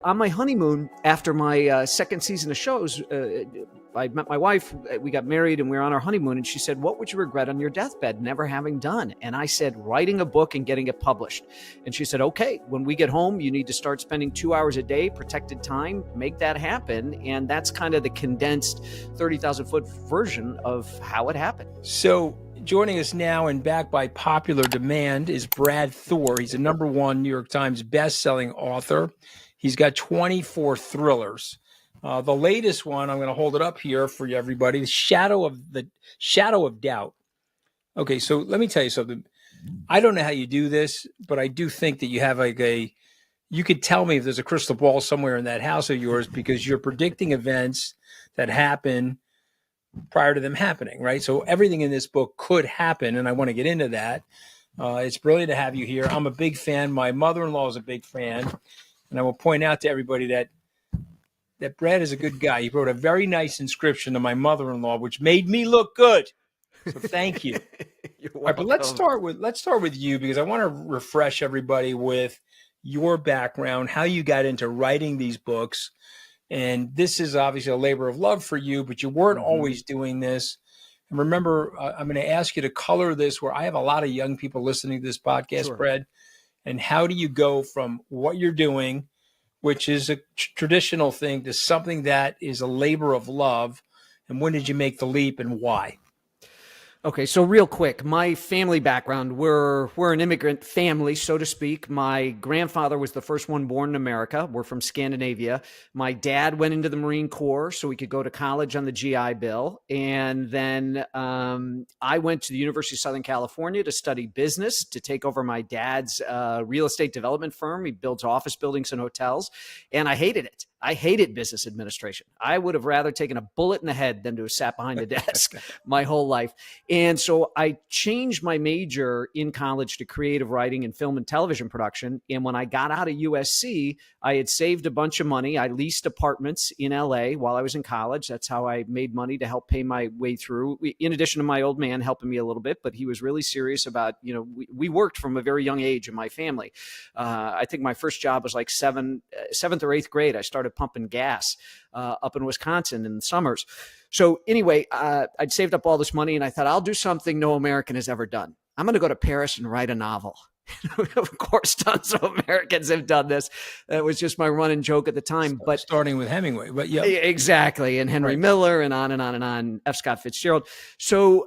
on my honeymoon, after my second season of shows, I met my wife, we got married, and we were on our honeymoon, and she said, "What would you regret on your deathbed never having done?" And I said, "Writing a book and getting it published." And she said, "Okay, when we get home, you need to start spending 2 hours a day, protected time, make that happen." And that's kind of the condensed 30,000-foot version of how it happened. So joining us now and back by popular demand is Brad Thor. He's a #1 New York Times best-selling author. He's got 24 thrillers. The latest one, I'm going to hold it up here for everybody, The Shadow of Doubt. Okay, so let me tell you something. I don't know how you do this, but I do think that you have you could tell me if there's a crystal ball somewhere in that house of yours, because you're predicting events that happen prior to them happening, right? So everything in this book could happen, and I want to get into that. It's brilliant to have you here. I'm a big fan. My mother-in-law is a big fan, and I will point out to everybody that Brad is a good guy. He wrote a very nice inscription to my mother-in-law, which made me look good. So thank you. You're welcome. All right, but let's start with you, because I want to refresh everybody with your background, how you got into writing these books. And this is obviously a labor of love for you, but you weren't always doing this. And remember, I'm going to ask you to color this, where I have a lot of young people listening to this podcast, Sure. Brad. And how do you go from what you're doing, which is a traditional thing, to something that is a labor of love? And when did you make the leap, and why? Okay, so real quick, my family background, we're an immigrant family, so to speak. My grandfather was the first one born in America. We're from Scandinavia. My dad went into the Marine Corps so we could go to college on the GI Bill. And then I went to the University of Southern California to study business, to take over my dad's real estate development firm. He builds office buildings and hotels, and I hated it. I hated business administration. I would have rather taken a bullet in the head than to have sat behind a desk my whole life. And so I changed my major in college to creative writing and film and television production. And when I got out of USC, I had saved a bunch of money. I leased apartments in LA while I was in college. That's how I made money to help pay my way through, in addition to my old man helping me a little bit. But he was really serious about, we worked from a very young age in my family. I think my first job was like seventh or eighth grade. I started pumping gas up in Wisconsin in the summers. So anyway, I'd saved up all this money, and I thought, I'll do something no American has ever done. I'm going to go to Paris and write a novel. Of course, tons of Americans have done this. That was just my running joke at the time. But starting with Hemingway, but yeah, exactly, and Henry Miller, and on and on and on. F. Scott Fitzgerald. So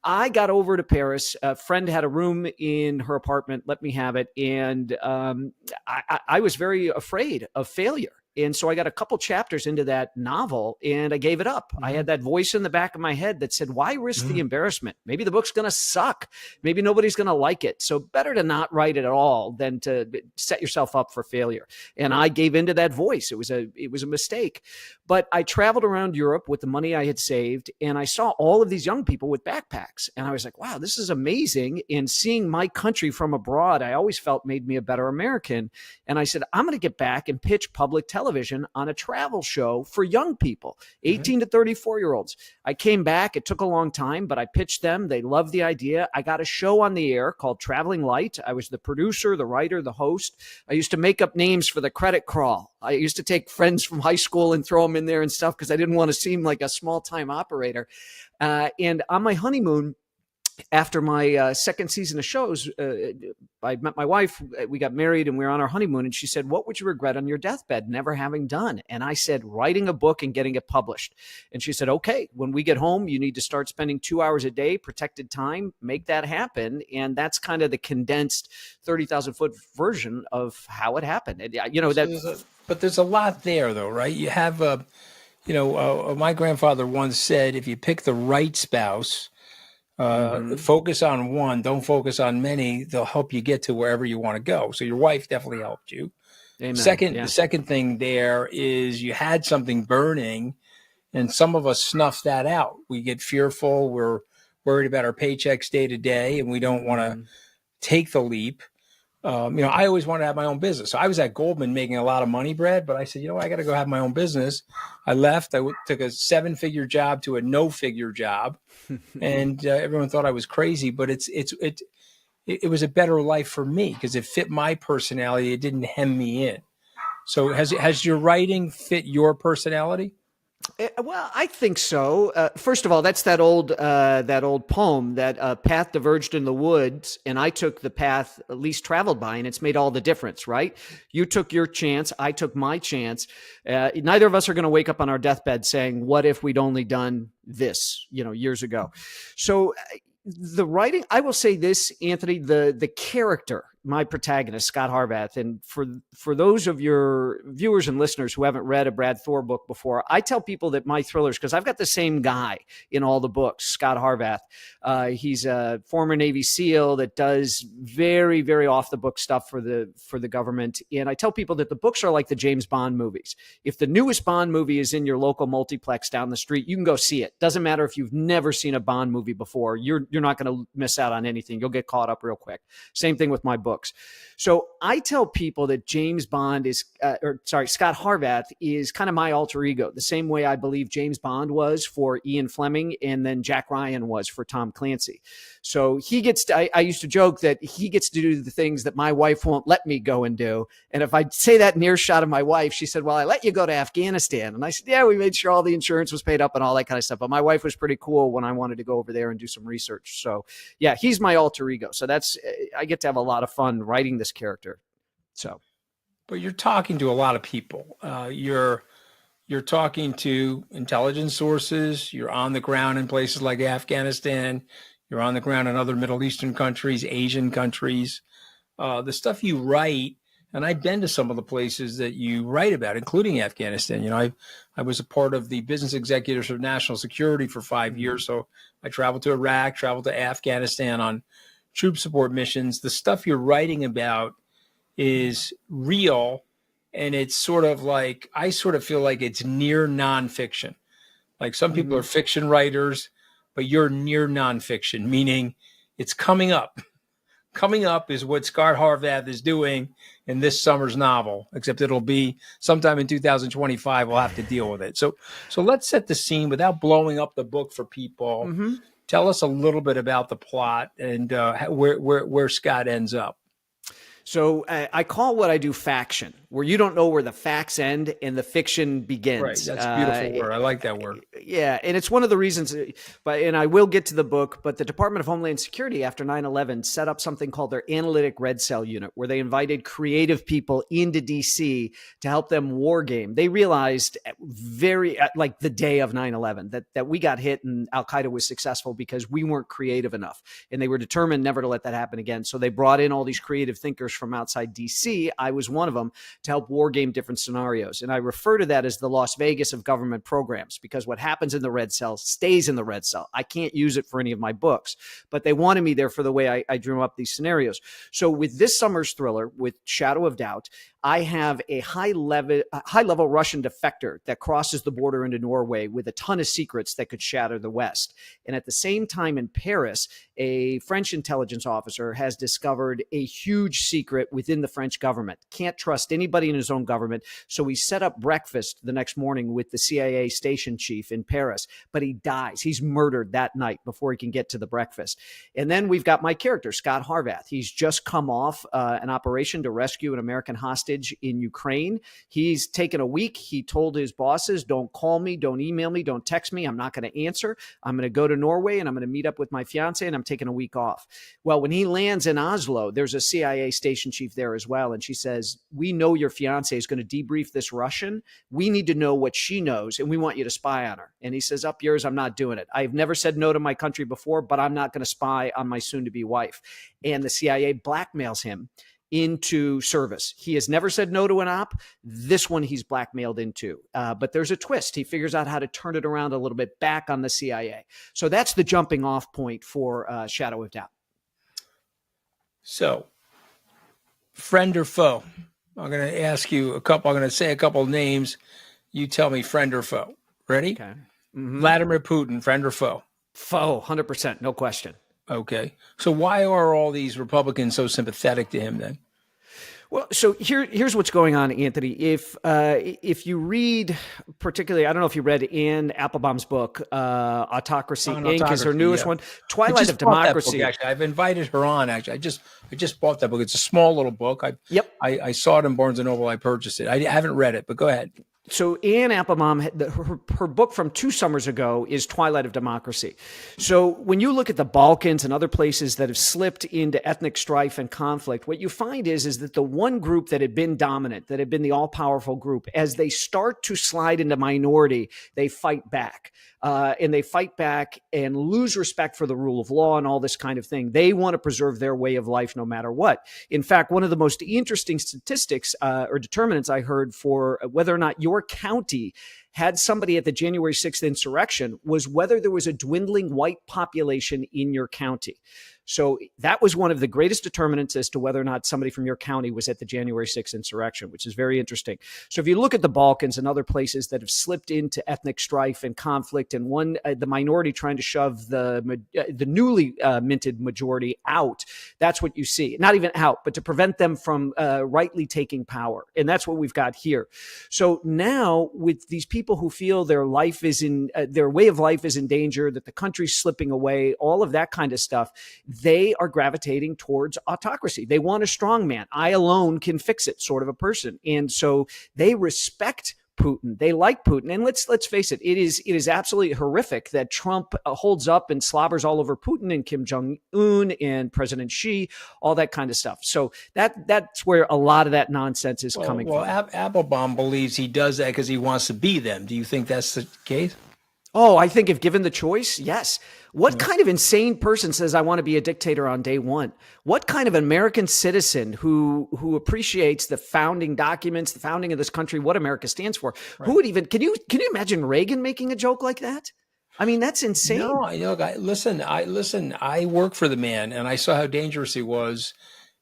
I got over to Paris. A friend had a room in her apartment, let me have it, and I was very afraid of failure. And so I got a couple chapters into that novel, and I gave it up. I had that voice in the back of my head that said, why risk the embarrassment? Maybe the book's going to suck. Maybe nobody's going to like it. So better to not write it at all than to set yourself up for failure. And I gave into that voice. It was a mistake. But I traveled around Europe with the money I had saved, and I saw all of these young people with backpacks. And I was like, wow, this is amazing. And seeing my country from abroad, I always felt made me a better American. And I said, I'm going to get back and pitch public television on a travel show for young people, 18 to 34-year-olds. I came back. It took a long time, but I pitched them. They loved the idea. I got a show on the air called Traveling Light. I was the producer, the writer, the host. I used to make up names for the credit crawl. I used to take friends from high school and throw them in there and stuff because I didn't want to seem like a small-time operator. And on my honeymoon, after my second season of shows, I met my wife, we got married, and we were on our honeymoon, and she said, what would you regret on your deathbed never having done? And I said, writing a book and getting it published. And she said, okay, when we get home, you need to start spending 2 hours a day, protected time, make that happen. And that's kind of the condensed 30,000-foot version of how it happened. And, but there's a lot there, though, right? You have, my grandfather once said, if you pick the right spouse, focus on one, don't focus on many, they'll help you get to wherever you want to go. So your wife definitely helped you. Amen. The second thing there is you had something burning, and some of us snuff that out. We get fearful. We're worried about our paychecks day to day, and we don't want to take the leap. I always wanted to have my own business. So I was at Goldman making a lot of money, Brad, but I said, I got to go have my own business. I left. I took a 7-figure job to a no-figure job, and everyone thought I was crazy. But it was a better life for me because it fit my personality. It didn't hem me in. So has your writing fit your personality? Well, I think so. First of all, that's that old poem that path diverged in the woods, and I took the path least traveled by, and it's made all the difference, right? You took your chance, I took my chance. Neither of us are going to wake up on our deathbed saying, "What if we'd only done this?" Years ago. So the writing, I will say this, Anthony, the character, my protagonist, Scott Harvath, and for those of your viewers and listeners who haven't read a Brad Thor book before, I tell people that my thrillers, because I've got the same guy in all the books, Scott Harvath. He's a former Navy SEAL that does very, very off the book stuff for the government. And I tell people that the books are like the James Bond movies. If the newest Bond movie is in your local multiplex down the street, you can go see it. Doesn't matter if you've never seen a Bond movie before. You're not going to miss out on anything. You'll get caught up real quick. Same thing with my books. So I tell people that Scott Harvath is kind of my alter ego, the same way I believe James Bond was for Ian Fleming and then Jack Ryan was for Tom Clancy. So I used to joke that he gets to do the things that my wife won't let me go and do. And if I say that in earshot of my wife, she said, "Well, I let you go to Afghanistan." And I said, "Yeah, we made sure all the insurance was paid up and all that kind of stuff." But my wife was pretty cool when I wanted to go over there and do some research. So yeah, he's my alter ego. So I get to have a lot of fun writing this character. So, but you're talking to a lot of people. You're talking to intelligence sources. You're on the ground in places like Afghanistan. You're on the ground in other Middle Eastern countries, Asian countries. The stuff you write, and I've been to some of the places that you write about, including Afghanistan. I was a part of the business executives of national security for 5 years. So I traveled to Iraq, traveled to Afghanistan on troop support missions. The stuff you're writing about is real. And it's sort of like, I sort of feel like it's near nonfiction. Like some people are fiction writers, but you're near nonfiction, meaning it's coming up. Coming up is what Scott Harvath is doing in this summer's novel, except it'll be sometime in 2025. We'll have to deal with it. So let's set the scene without blowing up the book for people. Mm-hmm. Tell us a little bit about the plot and where Scott ends up. So I call what I do faction, where you don't know where the facts end and the fiction begins. Right, that's a beautiful word. I like that word. Yeah, and it's one of the reasons, and I will get to the book, but the Department of Homeland Security after 9/11 set up something called their Analytic Red Cell Unit, where they invited creative people into D.C. to help them war game. They realized like the day of 9/11 that we got hit and Al-Qaeda was successful because we weren't creative enough, and they were determined never to let that happen again. So they brought in all these creative thinkers from outside DC. I was one of them to help war game different scenarios. And I refer to that as the Las Vegas of government programs, because what happens in the red cell stays in the red cell. I can't use it for any of my books, but they wanted me there for the way I drew up these scenarios. So with this summer's thriller, with Shadow of Doubt, I have a high-level Russian defector that crosses the border into Norway with a ton of secrets that could shatter the West. And at the same time in Paris, a French intelligence officer has discovered a huge secret within the French government. Can't trust anybody in his own government. So he set up breakfast the next morning with the CIA station chief in Paris, but he dies. He's murdered that night before he can get to the breakfast. And then we've got my character, Scott Harvath. He's just come off an operation to rescue an American hostage in Ukraine. He's taken a week. He told his bosses, "Don't call me, don't email me, don't text me. I'm not going to answer. I'm going to go to Norway and I'm going to meet up with my fiance and I'm taking a week off." Well, when he lands in Oslo, there's a CIA station chief there as well. And she says, "We know your fiance is going to debrief this Russian. We need to know what she knows and we want you to spy on her." And he says, "Up yours, I'm not doing it. I've never said no to my country before, but I'm not going to spy on my soon-to-be wife." And the CIA blackmails him into service. He has never said no to an op. This one he's blackmailed into. But there's a twist. He figures out how to turn it around a little bit back on the CIA. So that's the jumping off point for Shadow of Doubt. So, friend or foe? I'm going to ask you I'm going to say a couple of names. You tell me friend or foe. Ready? Okay. Mm-hmm. Vladimir Putin, friend or foe? Foe, 100%, no question. Okay. So why are all these Republicans so sympathetic to him then? Well, so here's what's going on, Anthony. If you read, particularly, I don't know if you read Anne Applebaum's book, Autocracy On Inc. is her autocracy, newest yeah. one. I Twilight just of bought that book, Democracy. actually. I've invited her on, actually. I just bought that book. It's a small little book. Yep. I saw it in Barnes & Noble. I purchased it. I haven't read it, but go ahead. So Anne Applebaum, her book from 2 summers ago is Twilight of Democracy. So when you look at the Balkans and other places that have slipped into ethnic strife and conflict, what you find is that the one group that had been dominant, that had been the all-powerful group, as they start to slide into minority, they fight back. And they fight back and lose respect for the rule of law and all this kind of thing. They want to preserve their way of life no matter what. In fact, one of the most interesting statistics or determinants I heard for whether or not your county had somebody at the January 6th insurrection was whether there was a dwindling white population in your county. So that was one of the greatest determinants as to whether or not somebody from your county was at the January 6th insurrection, which is very interesting. So if you look at the Balkans and other places that have slipped into ethnic strife and conflict, and the minority trying to shove the newly minted majority out, that's what you see. Not even out, but to prevent them from rightly taking power. And that's what we've got here. So now with these people who feel their life is in their way of life is in danger, that the country's slipping away, all of that kind of stuff, they are gravitating towards autocracy. They want a strong man. I alone can fix it, sort of a person. And so they respect Putin. They like Putin. And let's face it, it is absolutely horrific that Trump holds up and slobbers all over Putin and Kim Jong-un and President Xi, all that kind of stuff. So that's where a lot of that nonsense is coming from. Applebaum believes he does that because he wants to be them. Do you think that's the case? Oh, I think if given the choice, yes. What kind of insane person says I want to be a dictator on day one? What kind of American citizen who appreciates the founding documents, the founding of this country, what America stands for? Right. Who would even can you imagine Reagan making a joke like that? I mean, that's insane. No, I work for the man, and I saw how dangerous he was.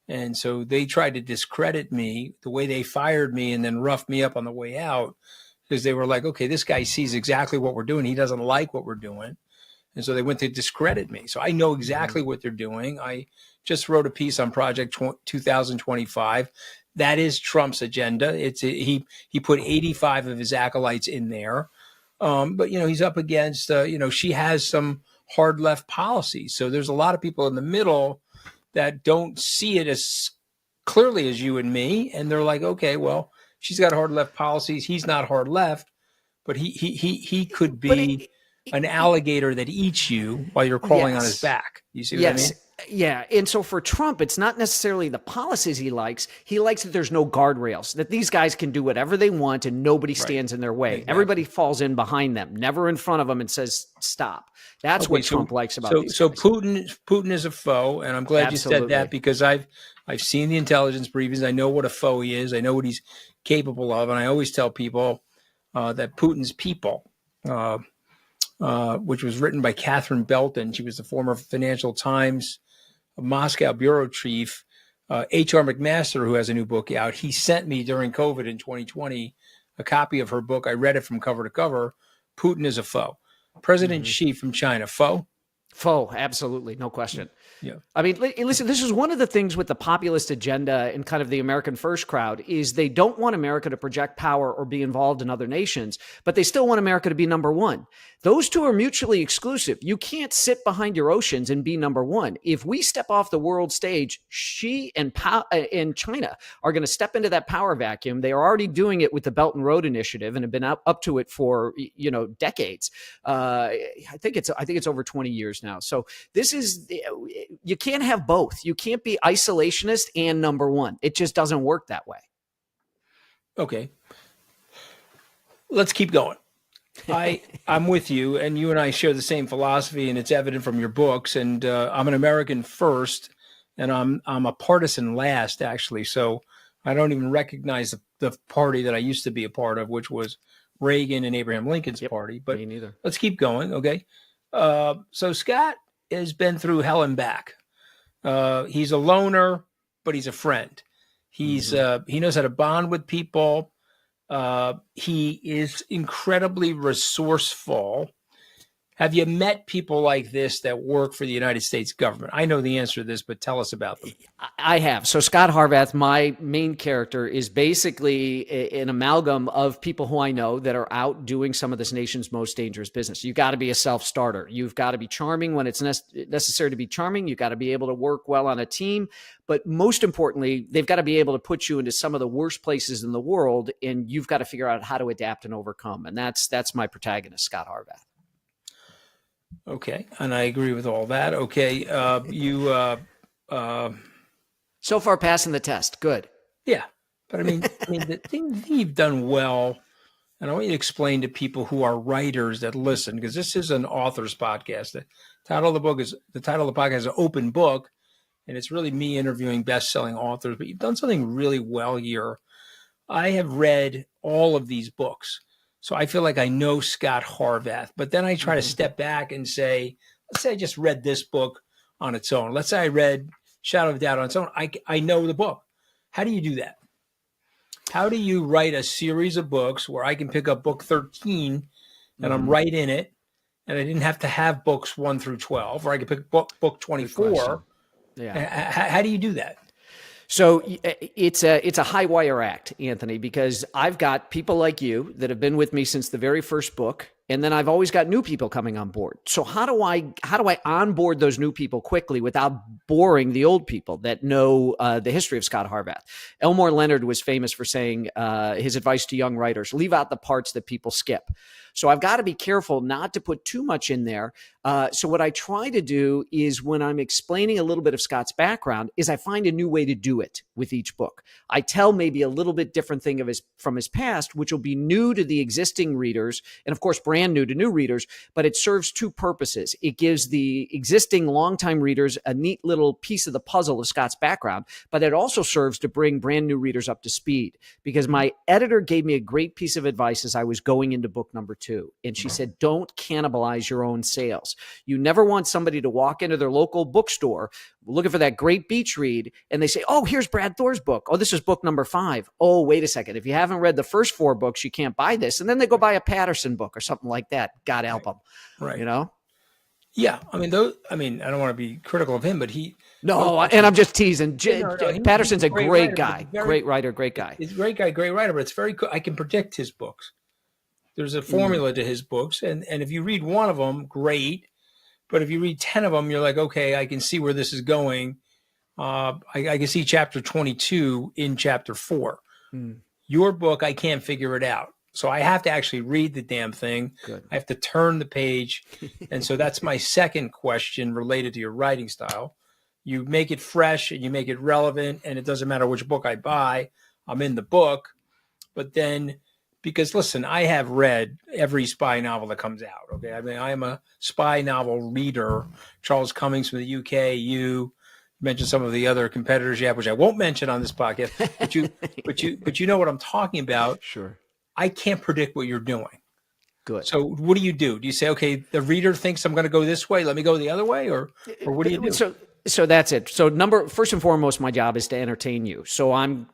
And so they tried to discredit me the way they fired me and then roughed me up on the way out, because they were like, okay, this guy sees exactly what we're doing. He doesn't like what we're doing. And so they went to discredit me. So I know exactly what they're doing. I just wrote a piece on Project 2025. That is Trump's agenda. He put 85 of his acolytes in there. But, he's up against, she has some hard left policies. So there's a lot of people in the middle that don't see it as clearly as you and me. And they're like, okay, well, she's got hard left policies. He's not hard left, but he could be an alligator that eats you while you're crawling on his back. You see what I mean? Yeah. And so for Trump, it's not necessarily the policies he likes. He likes that there's no guardrails, that these guys can do whatever they want and nobody stands in their way. Exactly. Everybody falls in behind them, never in front of them and says, stop. That's what Trump likes about these guys. So Putin is a foe. And I'm glad you said that, because I've seen the intelligence briefings. I know what a foe he is. I know what he's capable of. And I always tell people that Putin's People, which was written by Catherine Belton. She was the former Financial Times Moscow bureau chief. H.R. McMaster, who has a new book out, he sent me during COVID in 2020 a copy of her book. I read it from cover to cover. Putin is a foe. President Xi from China, foe? Foe, absolutely, no question. Yeah. I mean, listen, this is one of the things with the populist agenda and kind of the American first crowd is they don't want America to project power or be involved in other nations, but they still want America to be number one. Those two are mutually exclusive. You can't sit behind your oceans and be number one. If we step off the world stage, Xi and China are going to step into that power vacuum. They are already doing it with the Belt and Road Initiative and have been up to it for decades. I think it's over 20 years now. So this is. You can't have both. You can't be isolationist and number one. It just doesn't work that way. Okay. Let's keep going. I'm with you, and you and I share the same philosophy, and it's evident from your books. And I'm an American first, and I'm a partisan last, actually. So I don't even recognize the party that I used to be a part of, which was Reagan and Abraham Lincoln's party. But me neither. Let's keep going, okay? So Scott has been through hell and back. He's a loner, but he's a friend. He knows how to bond with people. He is incredibly resourceful. Have you met people like this that work for the United States government? I know the answer to this, but tell us about them. I have. So Scott Harvath, my main character, is basically an amalgam of people who I know that are out doing some of this nation's most dangerous business. You've got to be a self-starter. You've got to be charming when it's necessary to be charming. You've got to be able to work well on a team. But most importantly, they've got to be able to put you into some of the worst places in the world, and you've got to figure out how to adapt and overcome. And that's my protagonist, Scott Harvath. Okay, and I agree with all that. Okay, so far passing the test. Good. Yeah, but I mean, the thing you've done well, and I want you to explain to people who are writers that listen, because this is an author's podcast. The title of the podcast is An Open Book, and it's really me interviewing best-selling authors. But you've done something really well here. I have read all of these books. So I feel like I know Scott Harvath, but then I try to step back and say, let's say I just read this book on its own. Let's say I read Shadow of Doubt on its own. I know the book. How do you do that? How do you write a series of books where I can pick up book 13 and I'm right in it, and I didn't have to have books 1 through 12, or I could pick book 24. Yeah. How do you do that? So it's a high wire act, Anthony, because I've got people like you that have been with me since the very first book, and then I've always got new people coming on board. So how do I onboard those new people quickly without boring the old people that know the history of Scott Harvath? Elmore Leonard was famous for saying his advice to young writers: leave out the parts that people skip. So I've got to be careful not to put too much in there. So what I try to do is, when I'm explaining a little bit of Scott's background, is I find a new way to do it with each book. I tell maybe a little bit different thing from his past, which will be new to the existing readers, and of course brand new to new readers, but it serves two purposes. It gives the existing longtime readers a neat little piece of the puzzle of Scott's background, but it also serves to bring brand new readers up to speed, because my editor gave me a great piece of advice as I was going into book number 2. And she said, don't cannibalize your own sales. You never want somebody to walk into their local bookstore looking for that great beach read, and they say, oh, here's Brad Thor's book. Oh, this is book number 5. Oh, wait a second. If you haven't read the first 4 books, you can't buy this. And then they go buy a Patterson book or something like that. God help them. Right. You know? Yeah. I mean, I don't want to be critical of him, but and I'm just teasing. Patterson's a great writer, guy. Great writer, great guy. He's a great guy, great writer, but it's very good. I can predict his books. There's a formula to his books. And if you read one of them, great. But if you read 10 of them, you're like, okay, I can see where this is going. I can see chapter 22 in chapter 4. Your book, I can't figure it out. So I have to actually read the damn thing. Good. I have to turn the page. And so that's my second question related to your writing style. You make it fresh and you make it relevant, and it doesn't matter which book I buy. I'm in the book. But then, because listen, I have read every spy novel that comes out. Okay, I mean, I am a spy novel reader. Charles Cummings from the UK. You mentioned some of the other competitors you have, which I won't mention on this podcast. But you know what I'm talking about. Sure. I can't predict what you're doing. Good. So what do? Do you say, okay, the reader thinks I'm going to go this way, let me go the other way, or what do you do? So that's it. So first and foremost, my job is to entertain you. So I'm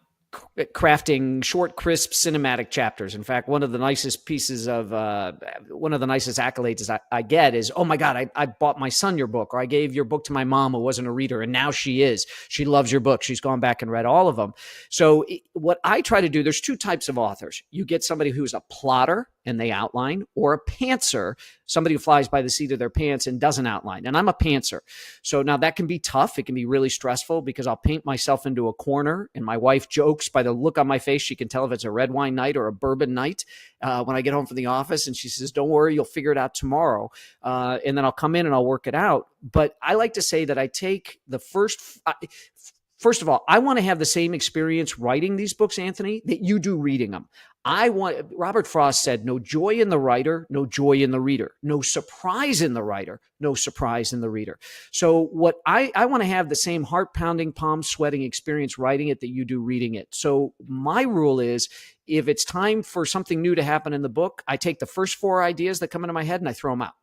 crafting short, crisp, cinematic chapters. In fact, one of the nicest accolades I get is, oh my God, I bought my son your book, or I gave your book to my mom who wasn't a reader, and now she is. She loves your book. She's gone back and read all of them. So what I try to do, there's 2 types of authors. You get somebody who's a plotter and they outline, or a pantser, somebody who flies by the seat of their pants and doesn't outline. And I'm a pantser. So now that can be tough. It can be really stressful, because I'll paint myself into a corner, and my wife jokes by the look on my face. She can tell if it's a red wine night or a bourbon night when I get home from the office. And she says, don't worry, you'll figure it out tomorrow. And then I'll come in and I'll work it out. But I like to say that I take the first of all, I want to have the same experience writing these books, Anthony, that you do reading them. Robert Frost said, no joy in the writer, no joy in the reader, no surprise in the writer, no surprise in the reader. So what I want to have the same heart pounding, palm sweating experience writing it that you do reading it. So my rule is, if it's time for something new to happen in the book, I take the first 4 ideas that come into my head and I throw them out.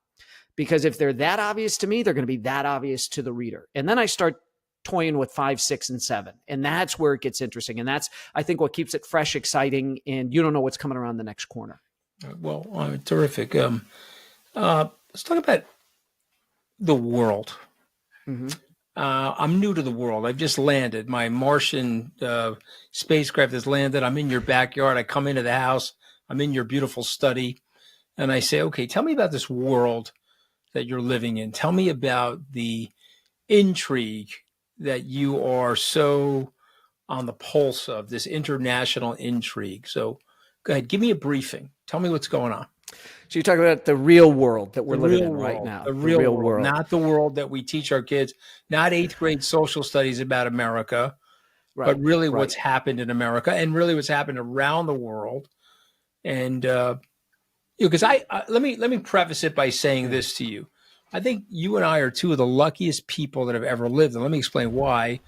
Because if they're that obvious to me, they're going to be that obvious to the reader. And then I start toying with 5, 6, and 7. And that's where it gets interesting. And that's, I think, what keeps it fresh, exciting, and you don't know what's coming around the next corner. Well, terrific. let's talk about the world. Mm-hmm. I'm new to the world. I've just landed. My Martian spacecraft has landed. I'm in your backyard. I come into the house. I'm in your beautiful study. And I say, okay, tell me about this world that you're living in. Tell me about the intrigue that you are so on the pulse of, this international intrigue. So go ahead, give me a briefing. Tell me what's going on. So you're talking about the real world that we're The living real in right world, now. the real world, not the world that we teach our kids, not eighth grade social studies about America, but Right. really Right. what's happened in America and really what's happened around the world. And because let me preface it by saying this to you. I think you and I are two of the luckiest people that have ever lived. And let me explain why.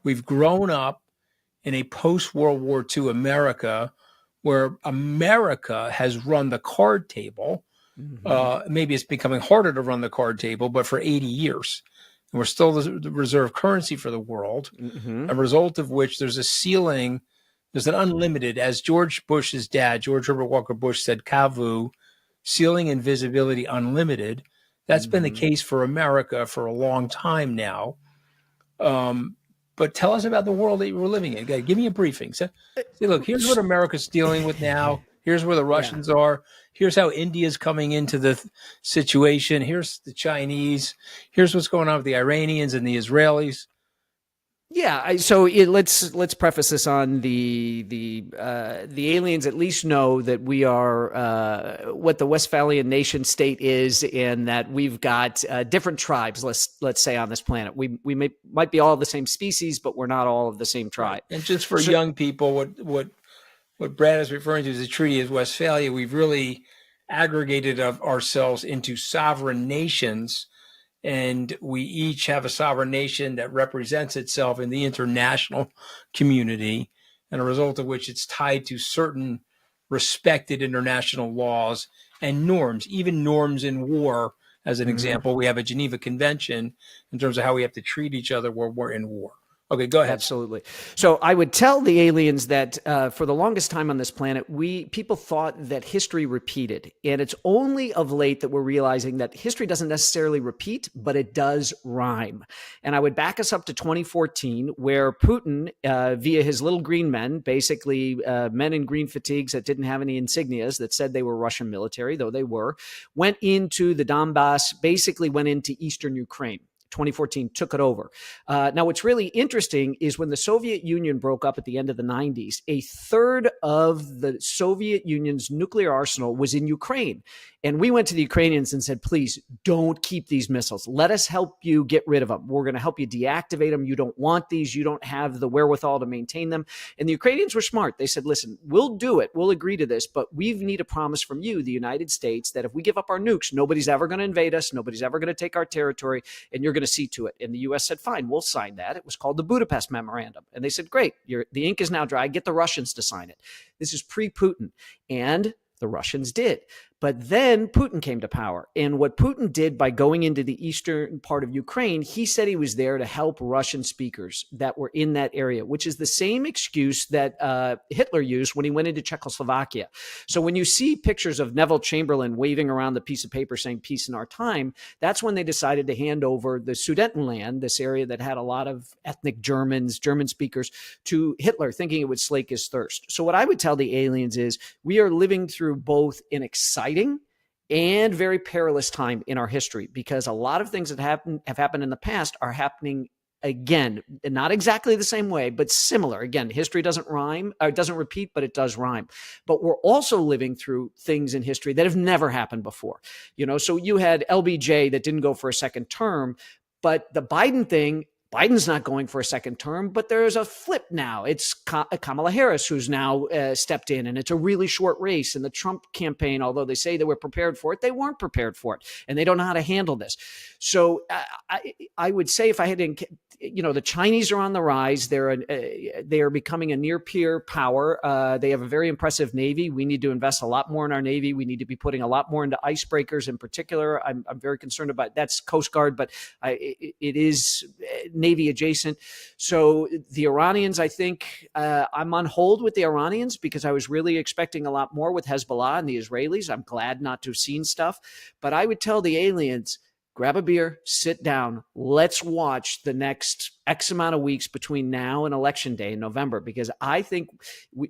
We've grown up in a post-World War II America where America has run the card table. Maybe it's becoming harder to run the card table, but for 80 years. And we're still the reserve currency for the world, a result of which there's a ceiling, there's an unlimited, as George Bush's dad, George Herbert Walker Bush said, CAVU, ceiling and visibility unlimited. That's been the case for America for a long time now. But tell us about the world that you were living in. Give me a briefing. Say, look, here's what America's dealing with now. Here's where the Russians are. Here's how India's coming into the situation. Here's the Chinese. Here's what's going on with the Iranians and the Israelis. Yeah, let's preface this on the aliens at least know that we are what the Westphalian nation state is, and that we've got different tribes. Let's say on this planet, we might be all the same species, but we're not all of the same tribe. Right. And just for young people, what Brad is referring to as the Treaty of Westphalia, we've really aggregated of ourselves into sovereign nations. And we each have a sovereign nation that represents itself in the international community, and a result of which it's tied to certain respected international laws and norms, even norms in war. As an example, we have a Geneva Convention in terms of how we have to treat each other when we're in war. Okay, go ahead. Absolutely. So I would tell the aliens that for the longest time on this planet, people thought that history repeated. And it's only of late that we're realizing that history doesn't necessarily repeat, but it does rhyme. And I would back us up to 2014, where Putin, via his little green men, basically men in green fatigues that didn't have any insignias that said they were Russian military, though they were, went into the Donbass, basically went into eastern Ukraine. 2014 took it over. Now, what's really interesting is when the Soviet Union broke up at the end of the 90s, a third of the Soviet Union's nuclear arsenal was in Ukraine. And we went to the Ukrainians and said, please don't keep these missiles. Let us help you get rid of them. We're going to help you deactivate them. You don't want these. You don't have the wherewithal to maintain them. And the Ukrainians were smart. They said, listen, we'll do it. We'll agree to this, but we need a promise from you, the United States, that if we give up our nukes, nobody's ever going to invade us. Nobody's ever going to take our territory, and you're going to see to it. And the U.S. said, fine, we'll sign that. It was called the Budapest Memorandum. And they said, great, the ink is now dry. Get the Russians to sign it. This is pre-Putin. And the Russians did. But then Putin came to power. And what Putin did by going into the eastern part of Ukraine, he said he was there to help Russian speakers that were in that area, which is the same excuse that Hitler used when he went into Czechoslovakia. So when you see pictures of Neville Chamberlain waving around the piece of paper saying peace in our time, that's when they decided to hand over the Sudetenland, this area that had a lot of ethnic Germans, German speakers, to Hitler, thinking it would slake his thirst. So what I would tell the aliens is we are living through both an exciting and very perilous time in our history, because a lot of things that have happened in the past are happening again, not exactly the same way, but similar. Again, history doesn't rhyme, or it doesn't repeat, but it does rhyme. But we're also living through things in history that have never happened before. So you had LBJ that didn't go for a second term, but the Biden thing, Biden's not going for a second term, but there's a flip now. It's Kamala Harris who's now stepped in, and it's a really short race. And the Trump campaign, although they say they were prepared for it, they weren't prepared for it, and they don't know how to handle this. So I would say, if I had to the Chinese are on the rise. They are becoming a near peer power. They have a very impressive Navy. We need to invest a lot more in our Navy. We need to be putting a lot more into icebreakers in particular. I'm very concerned about that's Coast Guard, but it is Navy adjacent. So the Iranians, I think I'm on hold with the Iranians because I was really expecting a lot more with Hezbollah and the Israelis. I'm glad not to have seen stuff, but I would tell the aliens, grab a beer, sit down. Let's watch the next X amount of weeks between now and Election Day in November, because I think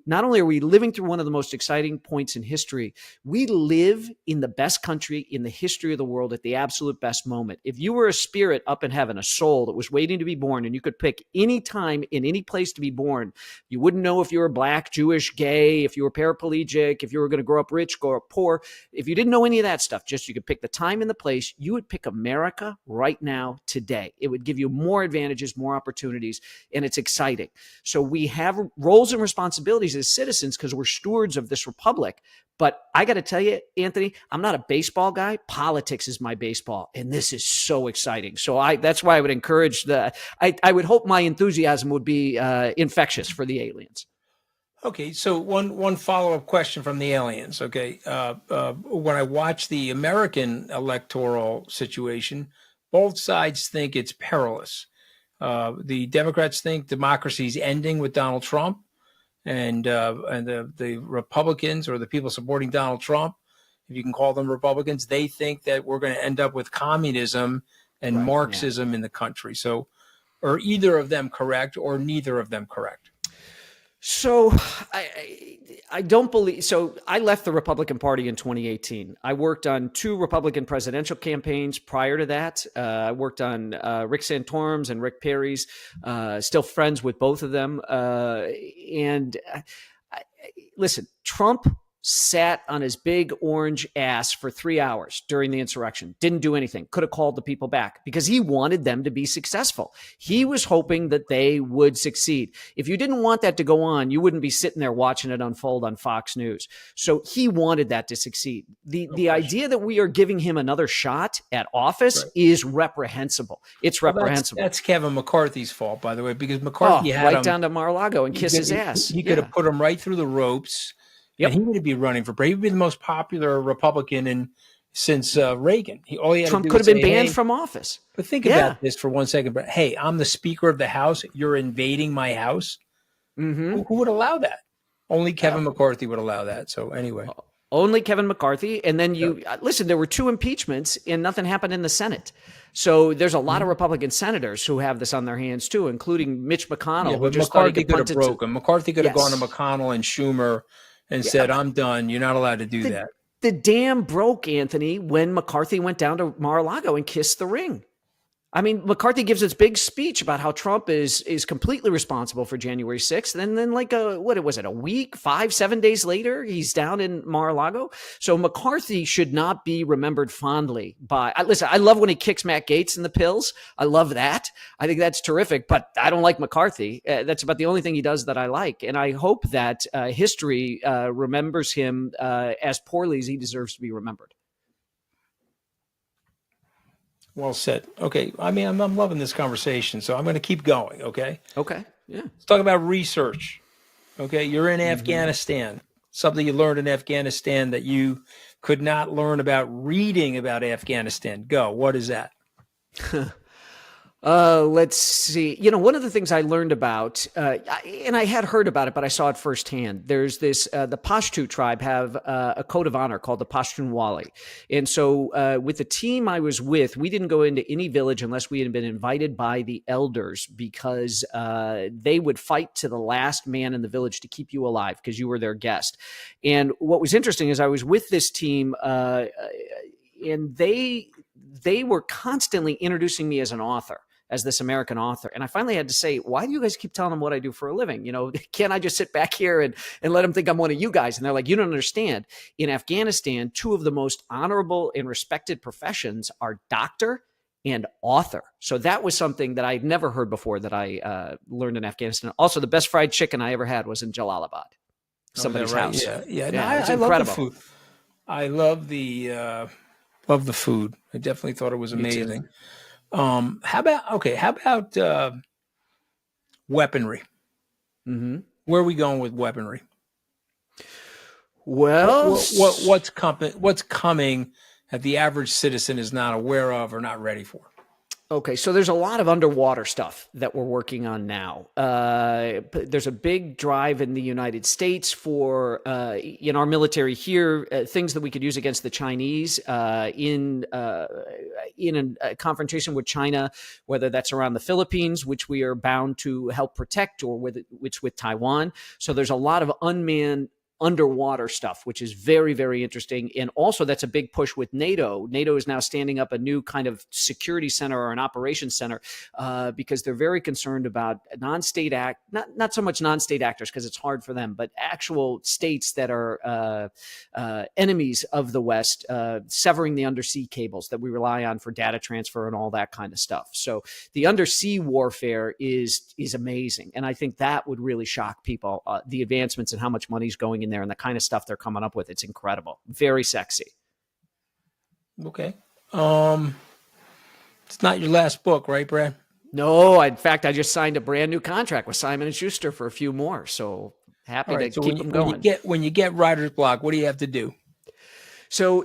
not only are we living through one of the most exciting points in history, we live in the best country in the history of the world at the absolute best moment. If you were a spirit up in heaven, a soul that was waiting to be born, and you could pick any time in any place to be born, you wouldn't know if you were black, Jewish, gay, if you were paraplegic, if you were going to grow up rich, grow up poor. If you didn't know any of that stuff, just you could pick the time and the place, you would pick America right now, today. It would give you more advantages, more opportunities, and it's exciting. So we have roles and responsibilities as citizens because we're stewards of this republic. But I got to tell you, Anthony, I'm not a baseball guy. Politics is my baseball, and this is so exciting. So that's why I would encourage I would hope my enthusiasm would be infectious for the aliens. Okay, so one follow-up question from the aliens. Okay, when I watch the American electoral situation, both sides think it's perilous. The Democrats think democracy's ending with Donald Trump, and the Republicans, or the people supporting Donald Trump, if you can call them Republicans, they think that we're going to end up with communism and Marxism in the country. So, are either of them correct, or neither of them correct? So I don't believe, so I left the Republican Party in 2018. I worked on 2 Republican presidential campaigns prior to that. I worked on Rick Santorum's and Rick Perry's, still friends with both of them. Listen, Trump sat on his big orange ass for 3 hours during the insurrection, didn't do anything, could have called the people back because he wanted them to be successful. He was hoping that they would succeed. If you didn't want that to go on, you wouldn't be sitting there watching it unfold on Fox News. So he wanted that to succeed. The idea that we are giving him another shot at office is reprehensible. It's reprehensible. That's Kevin McCarthy's fault, by the way, because McCarthy had right him down to Mar-a-Lago and kiss his ass. He could have put him right through the ropes. Yep. And he would be running for president. He would be the most popular Republican since Reagan. Trump could have been banned from office. But think about this for 1 second. But hey, I'm the Speaker of the House. You're invading my house. Mm-hmm. Who would allow that? Only Kevin McCarthy would allow that. So anyway. Only Kevin McCarthy. And then listen, there were 2 impeachments and nothing happened in the Senate. So there's a lot of Republican senators who have this on their hands too, including Mitch McConnell. Yeah, but McCarthy could have broken. McCarthy could have gone to McConnell and Schumer and said, I'm done. You're not allowed to do that. The dam broke, Anthony, when McCarthy went down to Mar-a-Lago and kissed the ring. I mean, McCarthy gives this big speech about how Trump is completely responsible for January 6th. And then a week, 5-7 days later, he's down in Mar-a-Lago. So McCarthy should not be remembered fondly listen, I love when he kicks Matt Gaetz in the pills. I love that. I think that's terrific, but I don't like McCarthy. That's about the only thing he does that I like. And I hope that history remembers him as poorly as he deserves to be remembered. Well said. Okay. I mean, I'm loving this conversation, so I'm going to keep going. Okay. Okay. Yeah. Let's talk about research. Okay. You're in Afghanistan. Something you learned in Afghanistan that you could not learn about reading about Afghanistan. Go. What is that? Let's see. One of the things I learned about, and I had heard about it, but I saw it firsthand. There's this, the Pashto tribe have a code of honor called the Pashtunwali. And so with the team I was with, we didn't go into any village unless we had been invited by the elders, because they would fight to the last man in the village to keep you alive because you were their guest. And what was interesting is I was with this team and they were constantly introducing me as an author, as this American author. And I finally had to say, why do you guys keep telling them what I do for a living? Can't I just sit back here and let them think I'm one of you guys? And they're like, you don't understand. In Afghanistan, 2 of the most honorable and respected professions are doctor and author. So that was something that I'd never heard before that I learned in Afghanistan. Also, the best fried chicken I ever had was in Jalalabad, somebody's house. Yeah. No, I love the food. I love the food. I definitely thought it was amazing. How about weaponry? Mm-hmm. Where are we going with weaponry? Well, What's coming that the average citizen is not aware of or not ready for? okay, so there's a lot of underwater stuff that we're working on now. There's a big drive in the United States for, in our military here, things that we could use against the Chinese in a confrontation with China, whether that's around the Philippines, which we are bound to help protect, or with Taiwan. So there's a lot of unmanned underwater stuff, which is very, very interesting. And also that's a big push with NATO. NATO is now standing up a new kind of security center or an operations center because they're very concerned about not so much non-state actors, because it's hard for them, but actual states that are enemies of the West, severing the undersea cables that we rely on for data transfer and all that kind of stuff. So the undersea warfare is amazing. And I think that would really shock people, the advancements and how much money's going in there and the kind of stuff they're coming up with. It's incredible. Very sexy. Okay. It's not your last book, right, Brad? No, in fact, I just signed a brand new contract with Simon & Schuster for a few more. So happy to keep them going. When you get writer's block, what do you have to do? So,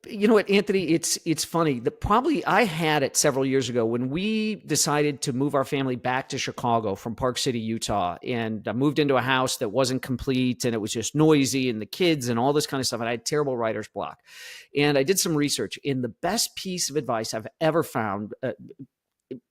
you know what, Anthony, it's funny. Probably I had it several years ago when we decided to move our family back to Chicago from Park City, Utah. And I moved into a house that wasn't complete and it was just noisy and the kids and all this kind of stuff. And I had terrible writer's block. And I did some research. And the best piece of advice I've ever found,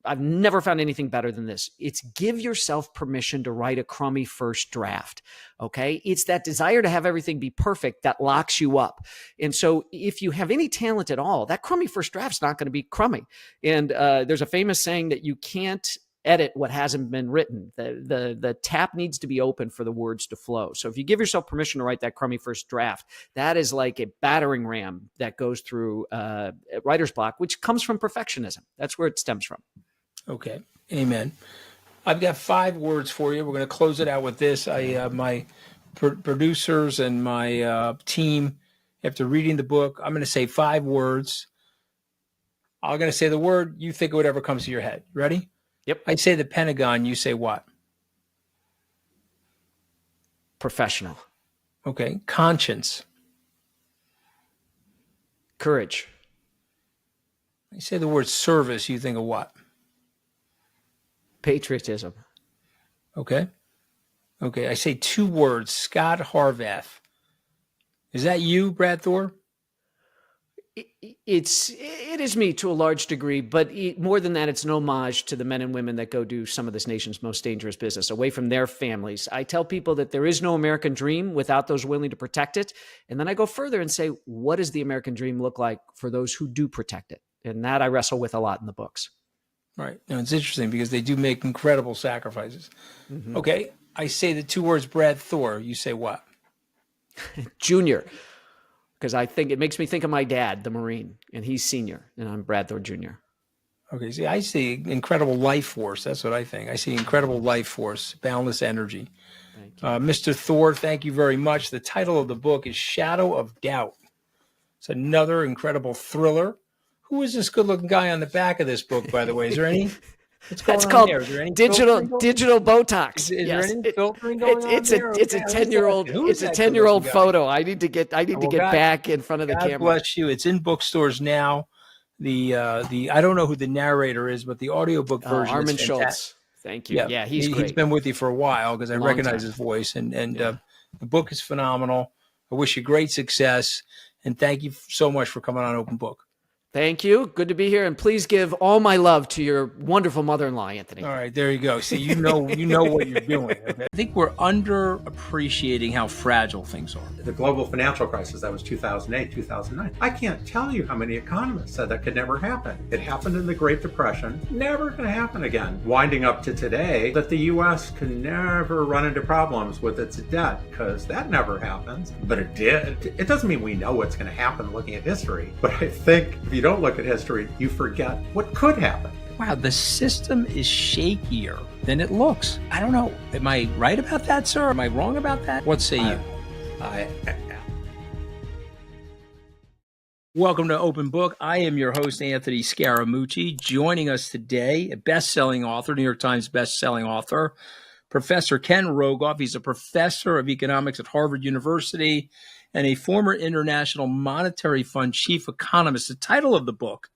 I've never found anything better than this. It's give yourself permission to write a crummy first draft. Okay. It's that desire to have everything be perfect that locks you up. And so if you have any talent at all, that crummy first draft's not going to be crummy. And there's a famous saying that you can't edit what hasn't been written. The tap needs to be open for the words to flow. So if you give yourself permission to write that crummy first draft, that is like a battering ram that goes through writer's block, which comes from perfectionism. That's where it stems from. Okay. Amen. I've got 5 words for you. We're going to close it out with this. My producers and my team, after reading the book, I'm going to say 5 words. I'm going to say the word, you think of whatever comes to your head. Ready? Yep. I say the Pentagon, you say what? Professional. Okay. Conscience. Courage. I say the word service, you think of what? Patriotism. Okay. Okay. I say 2 words, Scott Harvath. Is that you, Brad Thor? It is me to a large degree, but more than that, it's an homage to the men and women that go do some of this nation's most dangerous business away from their families. I tell people that there is no American dream without those willing to protect it. And then I go further and say, what does the American dream look like for those who do protect it? And that I wrestle with a lot in the books. Right. Now, it's interesting because they do make incredible sacrifices. Mm-hmm. Okay. I say the 2 words, Brad Thor. You say what? Junior. Because I think it makes me think of my dad, the Marine, and he's senior, and I'm Brad Thor Jr. Okay, see, I see incredible life force. That's what I think. I see incredible life force, boundless energy. Thank you. Mr. Thor, thank you very much. The title of the book is Shadow of Doubt. It's another incredible thriller. Who is this good-looking guy on the back of this book, by the way? Is there any? That's called digital Botox. Is there any filtering going on there? It's a 10-year-old. It's a 10-year-old photo. I need to get back in front of the camera. God bless you. It's in bookstores now. The I don't know who the narrator is, but the audiobook version Armin is fantastic. Schultz. Thank you. Yeah, he's great. He's been with you for a while because I recognize his voice, and the book is phenomenal. I wish you great success, and thank you so much for coming on Open Book. Thank you. Good to be here. And please give all my love to your wonderful mother-in-law, Anthony. All right, there you go. See, you know what you're doing. Okay? I think we're underappreciating how fragile things are. The global financial crisis, that was 2008, 2009. I can't tell you how many economists said that could never happen. It happened in the Great Depression, never going to happen again. Winding up to today, that the U.S. can never run into problems with its debt, because that never happens. But it did. It doesn't mean we know what's going to happen looking at history. But I think if you don't look at history, you forget what could happen. Wow, the system is shakier than it looks. I don't know. Am I right about that, sir? Am I wrong about that? What say you? Welcome to Open Book. I am your host, Anthony Scaramucci. Joining us today, a best-selling author, New York Times best-selling author, Professor Ken Rogoff. He's a professor of economics at Harvard University and a former International Monetary Fund chief economist. The title of the book,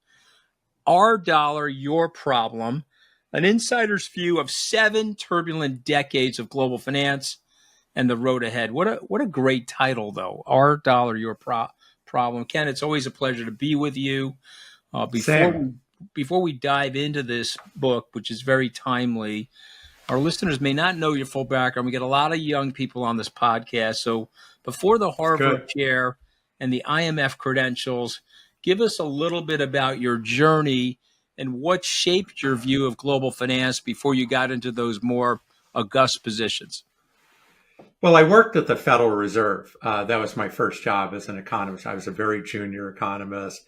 Our Dollar, Your Problem, an insider's view of 7 turbulent decades of global finance and the road ahead. What a great title, though. Our Dollar, Your Problem. Ken, it's always a pleasure to be with you. Before we dive into this book, which is very timely, our listeners may not know your full background. We get a lot of young people on this podcast. So before the Harvard chair and the IMF credentials, give us a little bit about your journey and what shaped your view of global finance before you got into those more august positions. Well, I worked at the Federal Reserve. That was my first job as an economist. I was a very junior economist.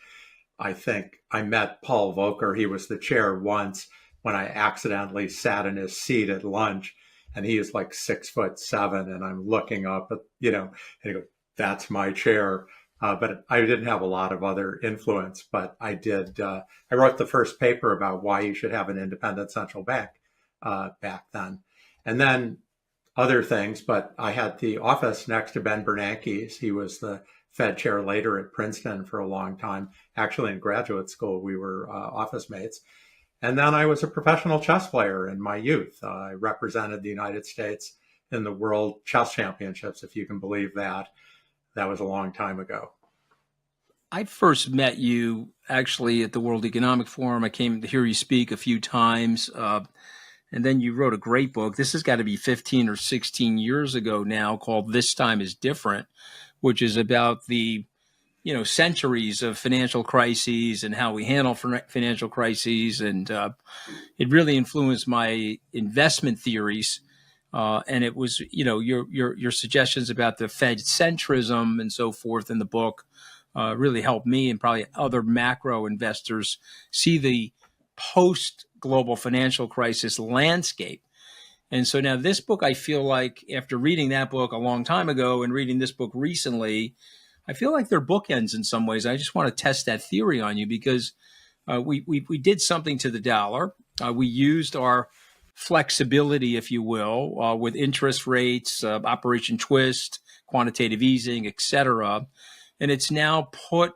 I think I met Paul Volcker. He was the chair once when I accidentally sat in his seat at lunch, and he is like 6'7", and I'm looking up at, and he goes, "That's my chair." But I didn't have a lot of other influence, but I did. I wrote the first paper about why you should have an independent central bank back then. And then other things, but I had the office next to Ben Bernanke's. He was the Fed chair later at Princeton for a long time. Actually, in graduate school, we were office mates. And then I was a professional chess player in my youth. I represented the United States in the World Chess Championships, if you can believe that. That was a long time ago. I first met you actually at the World Economic Forum. I came to hear you speak a few times. And then you wrote a great book. This has got to be 15 or 16 years ago now, called This Time is Different, which is about the, centuries of financial crises and how we handle financial crises. And it really influenced my investment theories. And it was, your suggestions about the Fed centrism and so forth in the book really helped me and probably other macro investors see the post-global financial crisis landscape. And so now this book, I feel like after reading that book a long time ago and reading this book recently, I feel like they're bookends in some ways. I just want to test that theory on you because we did something to the dollar. We used our flexibility, if you will, with interest rates, Operation Twist, quantitative easing, et cetera. And it's now put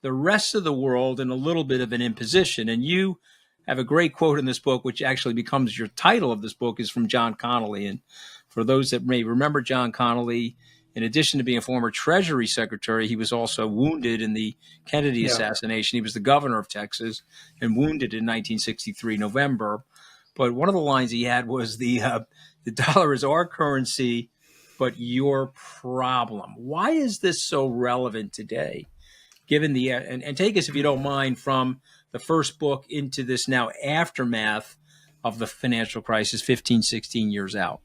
the rest of the world in a little bit of an imposition. And you have a great quote in this book, which actually becomes your title of this book, is from John Connolly. And for those that may remember John Connolly, in addition to being a former Treasury Secretary, he was also wounded in the Kennedy assassination. He was the governor of Texas and wounded in 1963 November. But one of the lines he had was the dollar is our currency, but your problem. Why is this so relevant today? Given the and take us, if you don't mind, from the first book into this now aftermath of the financial crisis 15, 16 years out.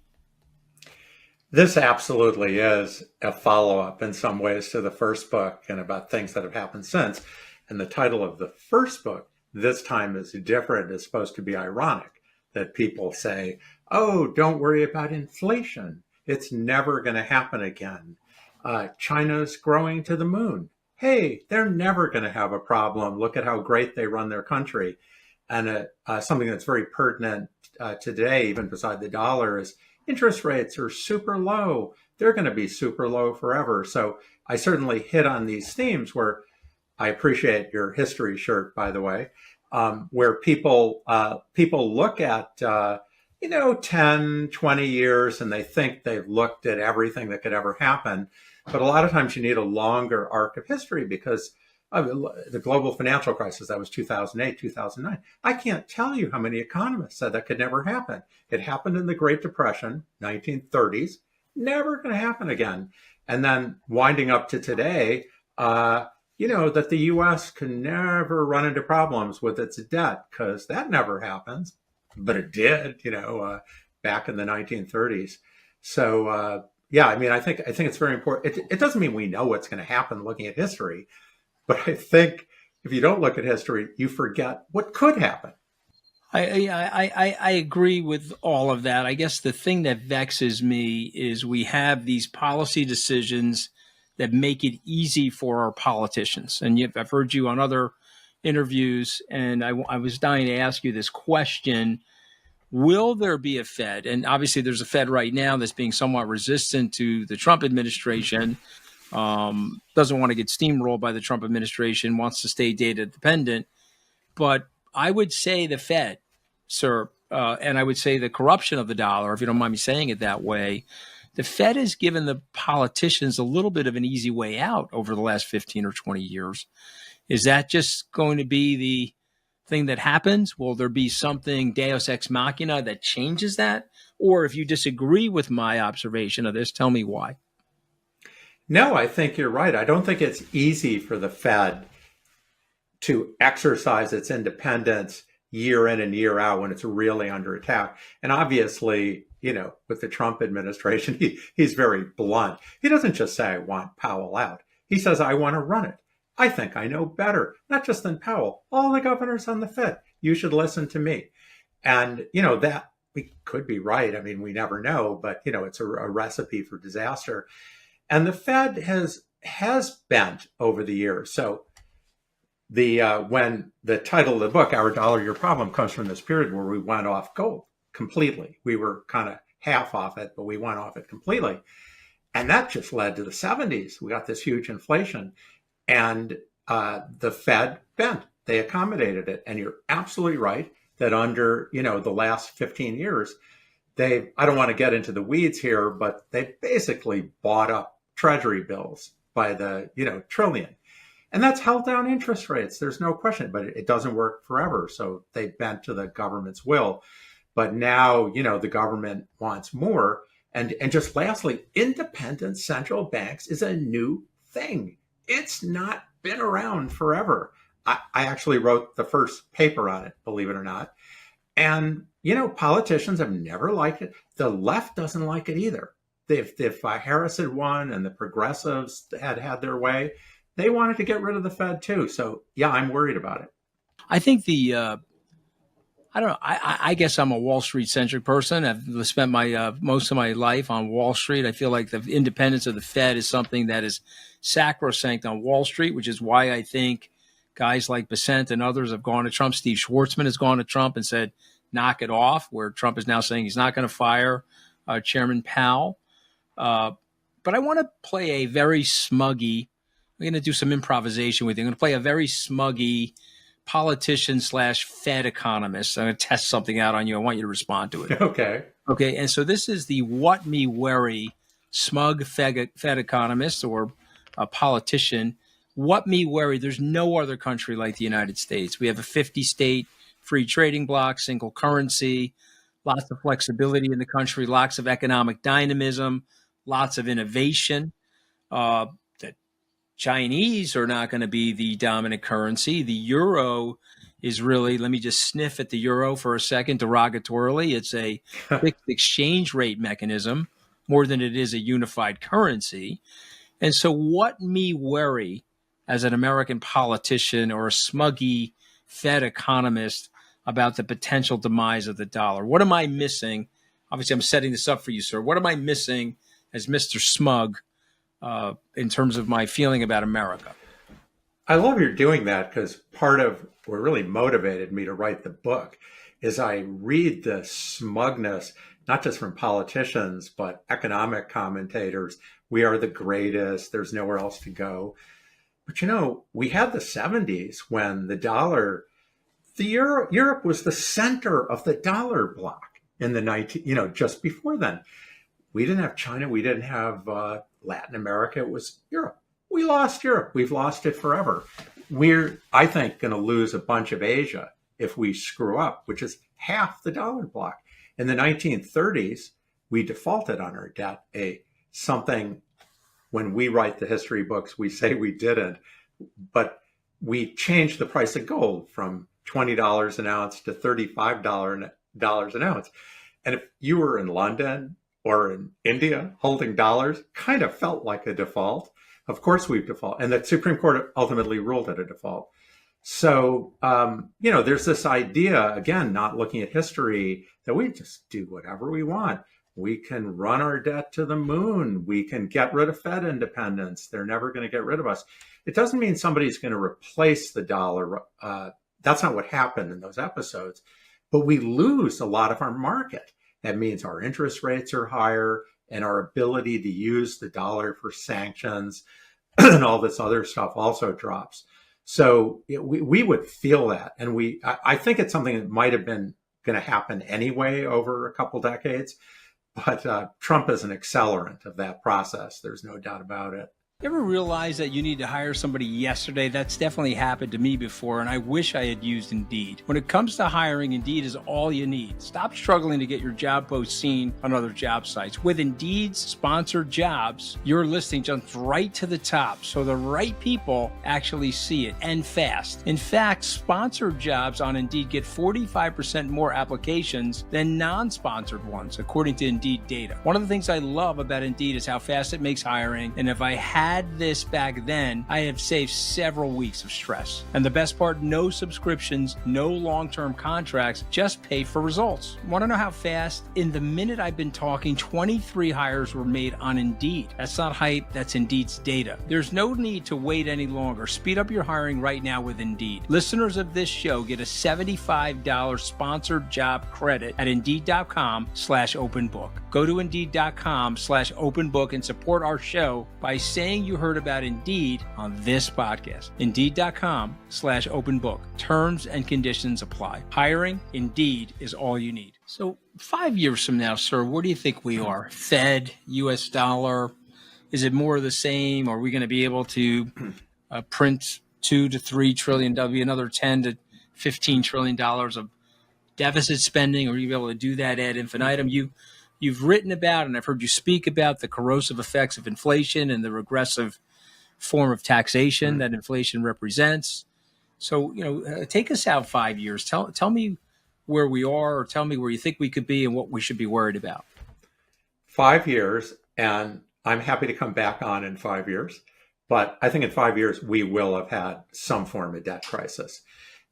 This absolutely is a follow-up in some ways to the first book and about things that have happened since. And the title of the first book, This Time is Different, is supposed to be ironic, that people say, "Oh, don't worry about inflation. It's never going to happen again. China's growing to the moon. Hey, they're never going to have a problem. Look at how great they run their country." And something that's very pertinent today, even beside the dollar, is interest rates are super low. They're going to be super low forever. So I certainly hit on these themes where I appreciate your history shirt, by the way, where people look at 10, 20 years and they think they've looked at everything that could ever happen. But a lot of times you need a longer arc of history because the global financial crisis, that was 2008, 2009. I can't tell you how many economists said that could never happen. It happened in the Great Depression, 1930s, never going to happen again. And then winding up to today, that the U.S. can never run into problems with its debt because that never happens, but it did, back in the 1930s. So, I think it's very important. It doesn't mean we know what's going to happen looking at history, but I think if you don't look at history, you forget what could happen. I agree with all of that. I guess the thing that vexes me is we have these policy decisions that make it easy for our politicians? And I've heard you on other interviews, and I was dying to ask you this question. Will there be a Fed? And obviously there's a Fed right now that's being somewhat resistant to the Trump administration, doesn't want to get steamrolled by the Trump administration, wants to stay data dependent. But I would say the Fed, sir, and I would say the corruption of the dollar, if you don't mind me saying it that way, the Fed has given the politicians a little bit of an easy way out over the last 15 or 20 years. Is that just going to be the thing that happens? Will there be something deus ex machina that changes that? Or if you disagree with my observation of this, tell me why. No, I think you're right. I don't think it's easy for the Fed to exercise its independence year in and year out when it's really under attack. And obviously, with the Trump administration, he's very blunt. He doesn't just say, I want Powell out. He says, I want to run it. I think I know better, not just than Powell, all the governors on the Fed. You should listen to me. And, that we could be right. I mean, we never know, but, it's a recipe for disaster. And the Fed has bent over the years. So when the title of the book, Our Dollar, Your Problem, comes from this period where we went off gold completely. We were kind of half off it, but we went off it completely. And that just led to the 70s. We got this huge inflation. And the Fed bent. They accommodated it. And you're absolutely right that under, the last 15 years, I don't want to get into the weeds here, but they basically bought up treasury bills by the, trillion. And that's held down interest rates. There's no question, but it doesn't work forever. So they bent to the government's will. But now, the government wants more. And just lastly, independent central banks is a new thing. It's not been around forever. I actually wrote the first paper on it, believe it or not. And, politicians have never liked it. The left doesn't like it either. If Harris had won and the progressives had their way, they wanted to get rid of the Fed too. So, yeah, I'm worried about it. I think I don't know. I guess I'm a Wall Street centric person. I've spent my most of my life on Wall Street. I feel like the independence of the Fed is something that is sacrosanct on Wall Street, which is why I think guys like Besant and others have gone to Trump. Steve Schwartzman has gone to Trump and said, knock it off, where Trump is now saying he's not going to fire Chairman Powell. But I want to play a very smuggy, I'm going to do some improvisation with you. I'm going to play a very smuggy politician / Fed economist. I'm going to test something out on you. I want you to respond to it. Okay. And so this is the what me worry smug Fed economist or a politician. What me worry, there's no other country like the United States. We have a 50-state free trading bloc, single currency, lots of flexibility in the country, lots of economic dynamism, lots of innovation. The Chinese are not going to be the dominant currency. The euro is really, let me just sniff at the euro for a second derogatorily. It's a fixed exchange rate mechanism more than it is a unified currency. And so what me worry as an American politician or a smuggy Fed economist about the potential demise of the dollar? What am I missing? Obviously, I'm setting this up for you, sir. What am I missing as Mr. Smug in terms of my feeling about America? I love you're doing that because part of what really motivated me to write the book is I read the smugness, not just from politicians, but economic commentators. We are the greatest. There's nowhere else to go. But, we had the 70s when the dollar, Europe was the center of the dollar bloc in the just before then. We didn't have China. We didn't have Latin America. It was Europe. We lost Europe. We've lost it forever. We're, I think, going to lose a bunch of Asia if we screw up, which is half the dollar bloc. In the 1930s, we defaulted on our debt, something when we write the history books, we say we didn't, but we changed the price of gold from $20 an ounce to $35 an ounce. And if you were in London or in India holding dollars, kind of felt like a default. Of course we've defaulted. And the Supreme Court ultimately ruled it a default. So, there's this idea, again, not looking at history, that we just do whatever we want. We can run our debt to the moon. We can get rid of Fed independence. They're never going to get rid of us. It doesn't mean somebody's going to replace the dollar. That's not what happened in those episodes. But we lose a lot of our market. That means our interest rates are higher and our ability to use the dollar for sanctions and all this other stuff also drops. So we would feel that. And I think it's something that might have been going to happen anyway over a couple decades. But Trump is an accelerant of that process. There's no doubt about it. You ever realize that you need to hire somebody yesterday? That's definitely happened to me before, and I wish I had used Indeed. When it comes to hiring, Indeed is all you need. Stop struggling to get your job post seen on other job sites. With Indeed's sponsored jobs, your listing jumps right to the top, so the right people actually see it, and fast. In fact, sponsored jobs on Indeed get 45% more applications than non-sponsored ones, according to Indeed data. One of the things I love about Indeed is how fast it makes hiring, and if I had this back then, I have saved several weeks of stress. And the best part, no subscriptions, no long-term contracts, just pay for results. Want to know how fast? In the minute I've been talking, 23 hires were made on Indeed. That's not hype, that's Indeed's data. There's no need to wait any longer. Speed up your hiring right now with Indeed. Listeners of this show get a $75 sponsored job credit at Indeed.com/openbook. Go to Indeed.com/openbook and support our show by saying you heard about Indeed on this podcast. Indeed.com/openbook. Terms and conditions apply. Hiring, Indeed is all you need. So 5 years from now, sir, where do you think we are? Fed, U.S. dollar? Is it more of the same? Are we going to be able to print 2 to 3 trillion, another 10 to 15 trillion dollars of deficit spending? Or are you able to do that ad infinitum? You've written about, and I've heard you speak about, the corrosive effects of inflation and the regressive form of taxation that inflation represents. So, take us out 5 years. Tell me where we are, or tell me where you think we could be and what we should be worried about. 5 years, and I'm happy to come back on in 5 years. But I think in 5 years, we will have had some form of debt crisis.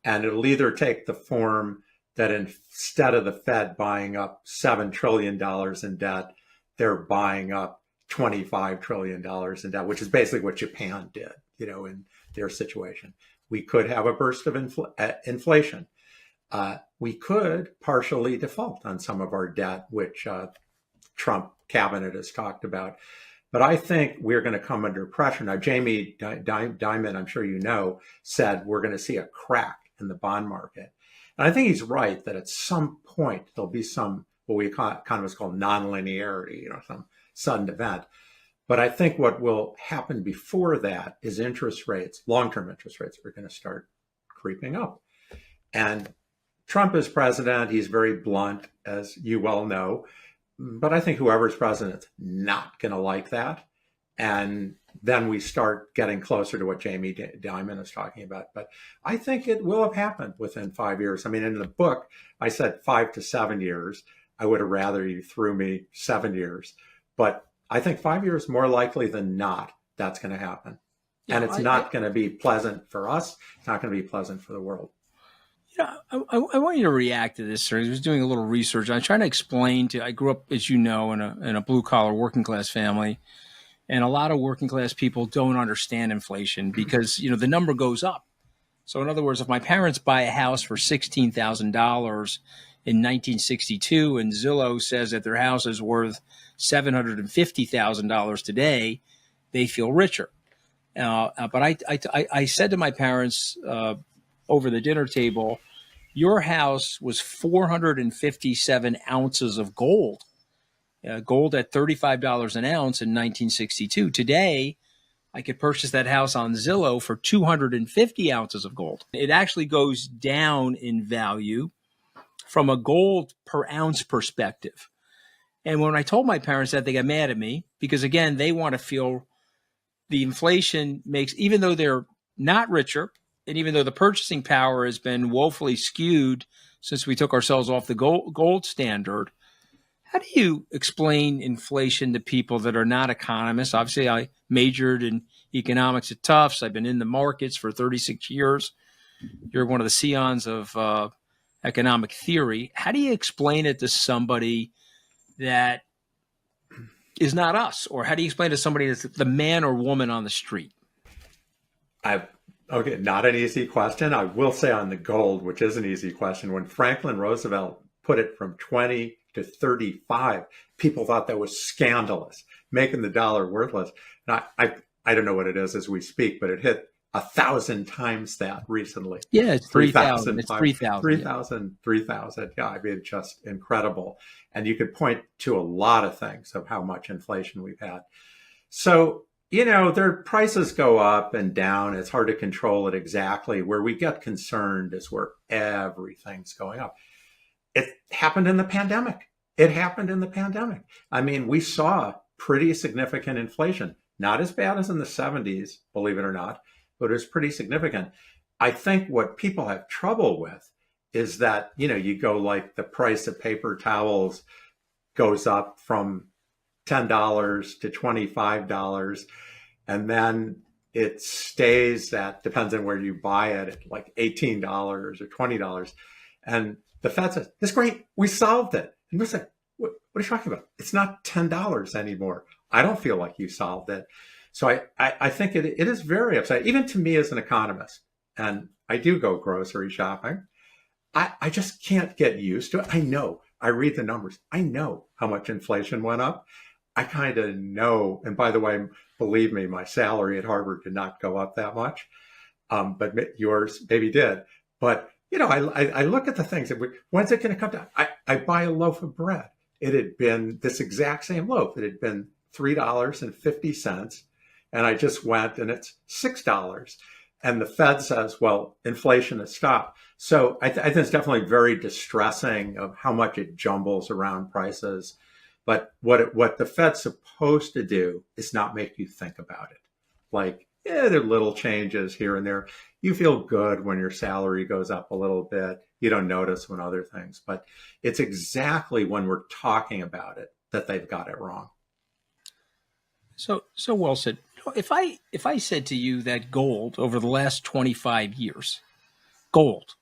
And it'll either take the form that instead of the Fed buying up $7 trillion in debt, they're buying up $25 trillion in debt, which is basically what Japan did, in their situation. We could have a burst of inflation. We could partially default on some of our debt, which Trump cabinet has talked about. But I think we're going to come under pressure. Now, Jamie Dimon, I'm sure you know, said we're going to see a crack in the bond market. And I think he's right that at some point there'll be some, what we economists call nonlinearity, some sudden event. But I think what will happen before that is interest rates, long-term interest rates, are going to start creeping up. And Trump is president. He's very blunt, as you well know. But I think whoever's president's not going to like that. And then we start getting closer to what Jamie Dimon is talking about. But I think it will have happened within 5 years. I mean, in the book, I said 5 to 7 years. I would have rather you threw me 7 years. But I think 5 years, more likely than not, that's going to happen. And it's not going to be pleasant for us. It's not going to be pleasant for the world. I want you to react to this, sir. I was doing a little research. I'm trying to explain I grew up, as you know, in a blue-collar working class family. And a lot of working class people don't understand inflation because, the number goes up. So in other words, if my parents buy a house for $16,000 in 1962 and Zillow says that their house is worth $750,000 today, they feel richer. But I said to my parents over the dinner table, your house was 457 ounces of gold. Gold at $35 an ounce in 1962. Today, I could purchase that house on Zillow for 250 ounces of gold. It actually goes down in value from a gold per ounce perspective. And when I told my parents that, they got mad at me because, again, they want to feel the inflation makes, even though they're not richer, and even though the purchasing power has been woefully skewed since we took ourselves off the gold standard. How do you explain inflation to people that are not economists? Obviously, I majored in economics at Tufts. I've been in the markets for 36 years. You're one of the scions of economic theory. How do you explain it to somebody that is not us? Or how do you explain to somebody that's the man or woman on the street? Okay, not an easy question. I will say on the gold, which is an easy question, when Franklin Roosevelt put it from 20 to 35, people thought that was scandalous, making the dollar worthless. And I don't know what it is as we speak, but it hit 1,000 times that recently. Yeah, it's 3,000. It's 3,000. 3,000, 3,000. Yeah, I mean, just incredible. And you could point to a lot of things of how much inflation we've had. So, their prices go up and down. It's hard to control it exactly. Where we get concerned is where everything's going up. It happened in the pandemic. I mean, we saw pretty significant inflation, not as bad as in the 70s, believe it or not, but it was pretty significant. I think what people have trouble with is that, you go like the price of paper towels goes up from $10 to $25, and then it stays at, depends on where you buy it, at like $18 or $20. And the Fed says, "That's great, we solved it." And we're like, what are you talking about? It's not $10 anymore. I don't feel like you solved it. So I think it is very upsetting, even to me as an economist. And I do go grocery shopping. I just can't get used to it. I know, I read the numbers. I know how much inflation went up. I kind of know. And by the way, believe me, my salary at Harvard did not go up that much. But yours maybe did. But, I look at the things that when's it going to come down? I buy a loaf of bread. It had been this exact same loaf. It had been $3.50. And I just went and it's $6. And the Fed says, well, inflation has stopped. So I think it's definitely very distressing of how much it jumbles around prices. But what the Fed's supposed to do is not make you think about it. Like, there are little changes here and there. You feel good when your salary goes up a little bit. You don't notice when other things. But it's exactly when we're talking about it that they've got it wrong. So well said. If I said to you that gold over the last 25 years, gold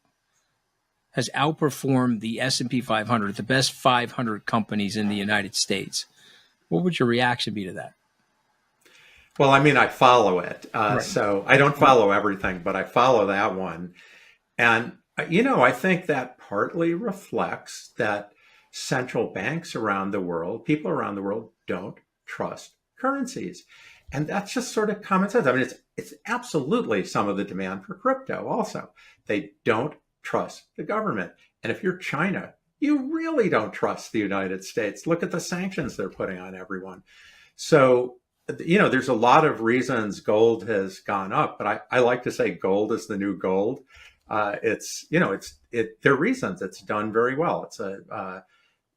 has outperformed the S&P 500, the best 500 companies in the United States, what would your reaction be to that? Well, I mean, I follow it. Right. So I don't follow everything, but I follow that one. And, I think that partly reflects that central banks around the world, people around the world, don't trust currencies. And that's just sort of common sense. I mean, it's absolutely some of the demand for crypto also. They don't trust the government. And if you're China, you really don't trust the United States. Look at the sanctions they're putting on everyone. So, there's a lot of reasons gold has gone up, but I like to say gold is the new gold. There are reasons it's done very well.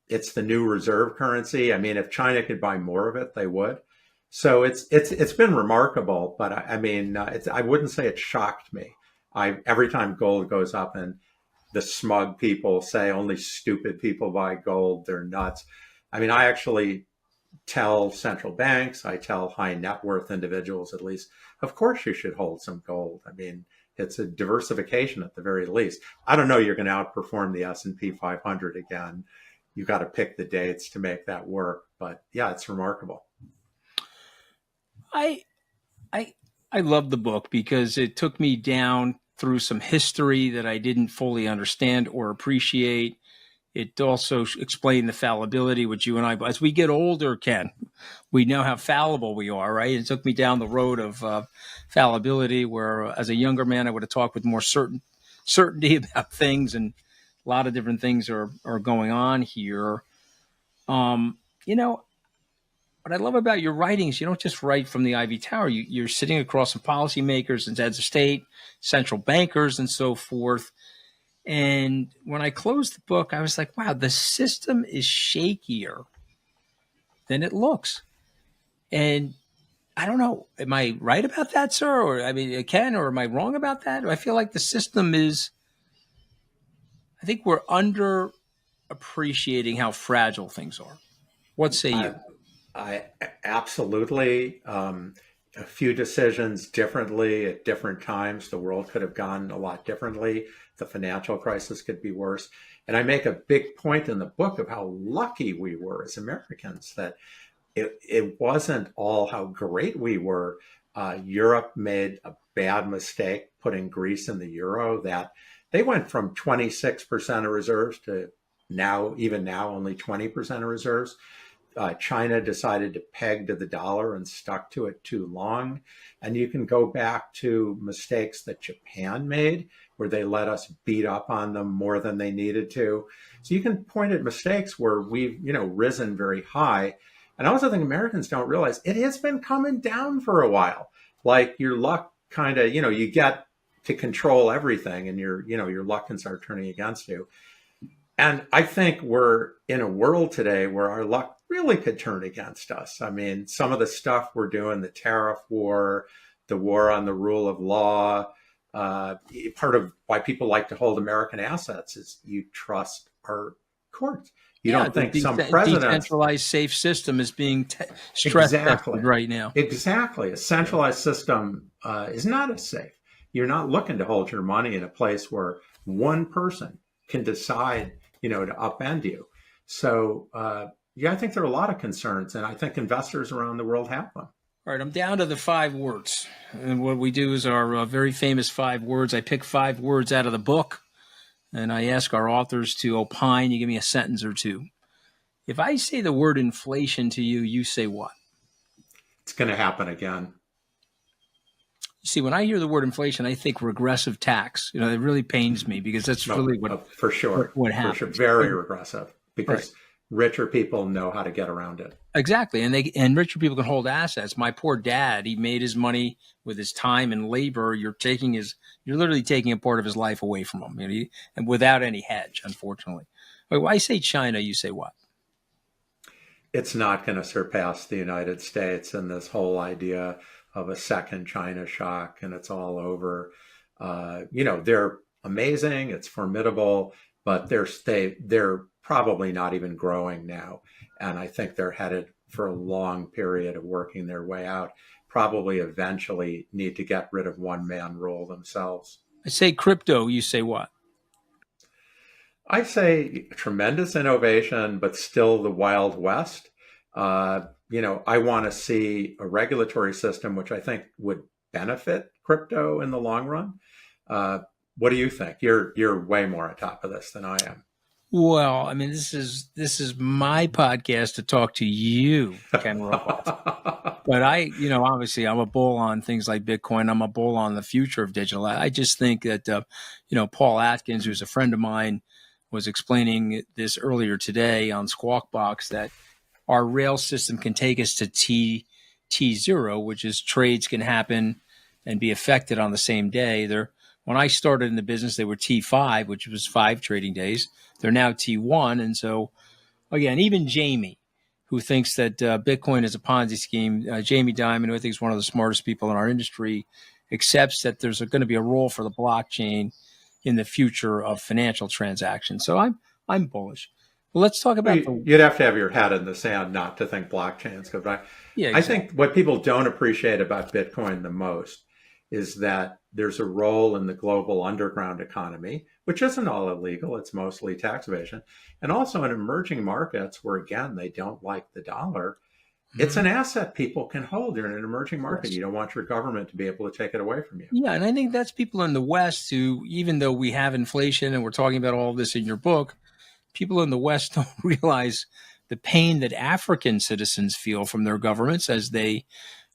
It's the new reserve currency. I mean, if China could buy more of it, they would. So it's been remarkable, but I wouldn't say it shocked me. Every time gold goes up and the smug people say only stupid people buy gold, they're nuts. I mean, I actually tell central banks, I tell high net worth individuals, at least, of course you should hold some gold. I mean, it's a diversification at the very least. I don't know, you're going to outperform the S&P 500 again. You got to pick the dates to make that work. But yeah, it's remarkable. I love the book because it took me down through some history that I didn't fully understand or appreciate. It also explained the fallibility, which you and I, as we get older, Ken, we know how fallible we are, right? It took me down the road of fallibility, where as a younger man, I would have talked with more certainty about things, and a lot of different things are going on here. What I love about your writings, you don't just write from the ivory tower. You're sitting across some policymakers and heads of state, central bankers, and so forth. And when I closed the book, I was like, wow, the system is shakier than it looks. And I don't know, am I right about that, sir? Or Ken, or am I wrong about that? I feel like the system is, I think we're under appreciating how fragile things are. What say you? I absolutely. A few decisions differently at different times. The world could have gone a lot differently. The financial crisis could be worse. And I make a big point in the book of how lucky we were as Americans that it wasn't all how great we were. Europe made a bad mistake putting Greece in the euro, that they went from 26% of reserves to even now, only 20% of reserves. China decided to peg to the dollar and stuck to it too long. And you can go back to mistakes that Japan made, where they let us beat up on them more than they needed to. So you can point at mistakes where we've, risen very high. And I also think Americans don't realize it has been coming down for a while. Like your luck kind of, you get to control everything, and your luck can start turning against you. And I think we're in a world today where our luck really could turn against us. I mean, some of the stuff we're doing, the tariff war, the war on the rule of law, part of why people like to hold American assets is you trust our courts. You don't think some president... decentralized safe system is being stress tested right now. Exactly. A centralized system is not as safe. You're not looking to hold your money in a place where one person can decide, to upend you. So, I think there are a lot of concerns, and I think investors around the world have them. All right, I'm down to the 5 words. And what we do is our very famous 5 words. I pick 5 words out of the book, and I ask our authors to opine. You give me a sentence or two. If I say the word inflation to you, you say what? It's going to happen again. See, when I hear the word inflation, I think regressive tax. It really pains me, because that's really what for sure what happens. For sure, very regressive, because richer people know how to get around it. Exactly, and richer people can hold assets. My poor dad, he made his money with his time and labor. You're literally taking a part of his life away from him, and without any hedge, unfortunately. When I say China, you say what? It's not going to surpass the United States in this whole idea of a second China shock, and it's all over. They're amazing. It's formidable, but they're probably not even growing now. And I think they're headed for a long period of working their way out. Probably eventually need to get rid of one-man rule themselves. I say crypto, you say what? I say tremendous innovation, but still the Wild West. I want to see a regulatory system which I think would benefit crypto in the long run. What do you think? You're way more on top of this than I am. Well, I mean, this is my podcast to talk to you, Ken Robots. But obviously I'm a bull on things like Bitcoin. I'm a bull on the future of digital. I just think that, Paul Atkins, who's a friend of mine, was explaining this earlier today on Squawk Box, that our rail system can take us to T0, which is trades can happen and be affected on the same day. When I started in the business, they were T5, which was 5 trading days. They're now T1. And so, again, even Jamie, who thinks that Bitcoin is a Ponzi scheme, Jamie Dimon, who I think is one of the smartest people in our industry, accepts that there's going to be a role for the blockchain in the future of financial transactions. So I'm bullish. Well, let's talk about you'd have to have your head in the sand not to think blockchains. Exactly. I think what people don't appreciate about Bitcoin the most is that there's a role in the global underground economy, which isn't all illegal. It's mostly tax evasion. And also in emerging markets where, again, they don't like the dollar. It's an asset people can hold. You're in an emerging market. Yes. You don't want your government to be able to take it away from you. Yeah, and I think that's people in the West who, even though we have inflation and we're talking about all of this in your book, people in the West don't realize the pain that African citizens feel from their governments as they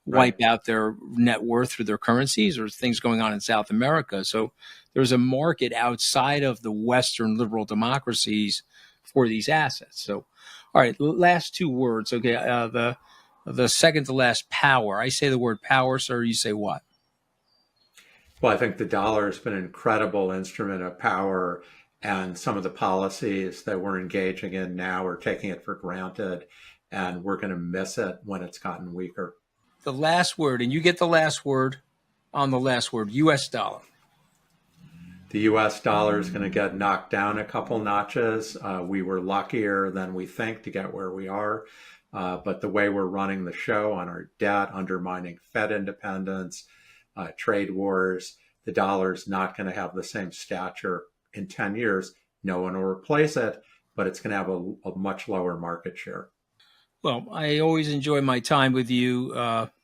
wipe out their net worth through their currencies, or things going on in South America. So there's a market outside of the Western liberal democracies for these assets. So, all right, last 2 words. Okay, the second to last, power. I say the word power, sir. You say what? Well, I think the dollar has been an incredible instrument of power, and some of the policies that we're engaging in now are taking it for granted, and we're going to miss it when it's gotten weaker. The last word, and you get the last word on the last word, U.S. dollar. The U.S. dollar is going to get knocked down a couple notches. We were luckier than we think to get where we are. But the way we're running the show on our debt, undermining Fed independence, trade wars, the dollar is not going to have the same stature in 10 years. No one will replace it, but it's going to have a much lower market share. Well, I always enjoy my time with you,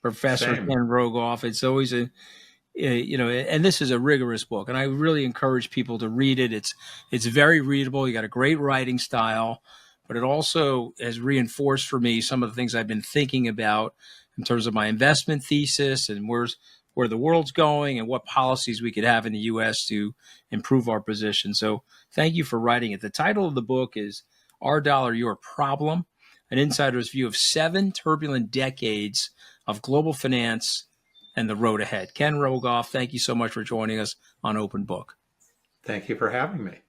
Professor Same. Ken Rogoff. It's always and this is a rigorous book, and I really encourage people to read it. It's very readable. You got a great writing style, but it also has reinforced for me some of the things I've been thinking about in terms of my investment thesis and where the world's going and what policies we could have in the U.S. to improve our position. So thank you for writing it. The title of the book is Our Dollar, Your Problem, an insider's view of 7 turbulent decades of global finance and the road ahead. Ken Rogoff, thank you so much for joining us on Open Book. Thank you for having me.